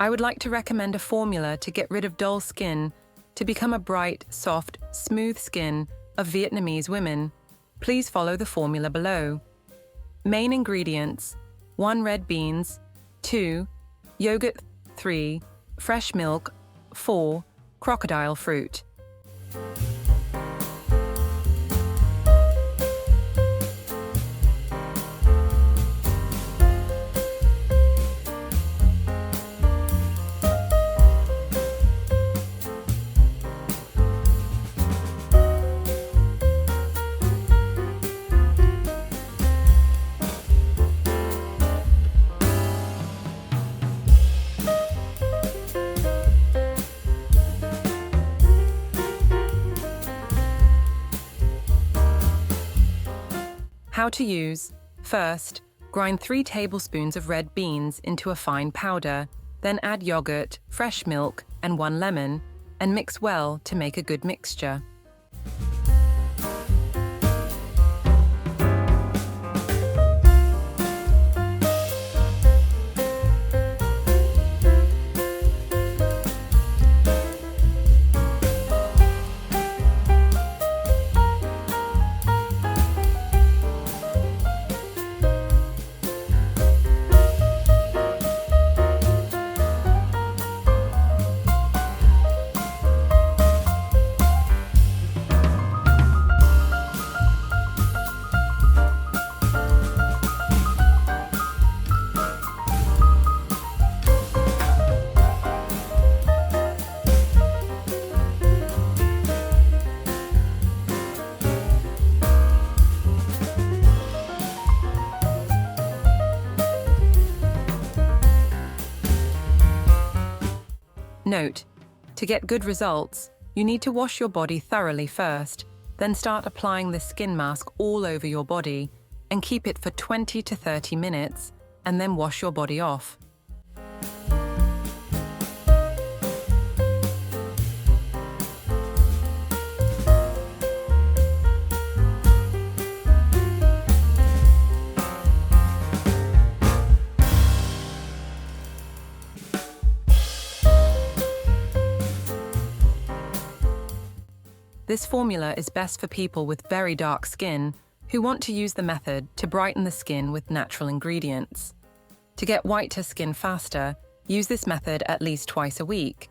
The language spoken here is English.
I would like to recommend a formula to get rid of dull skin to become a bright, soft, smooth skin of Vietnamese women. Please follow the formula below. Main ingredients: 1 red beans, 2 yogurt, 3 fresh milk, 4 crocodile fruit. How to use: first, grind 3 tablespoons of red beans into a fine powder, then add yogurt, fresh milk, and 1 lemon, and mix well to make a good mixture. Note: to get good results, you need to wash your body thoroughly first, then start applying the skin mask all over your body and keep it for 20 to 30 minutes, and then wash your body off. This formula is best for people with very dark skin who want to use the method to brighten the skin with natural ingredients. To get whiter skin faster, use this method at least twice a week,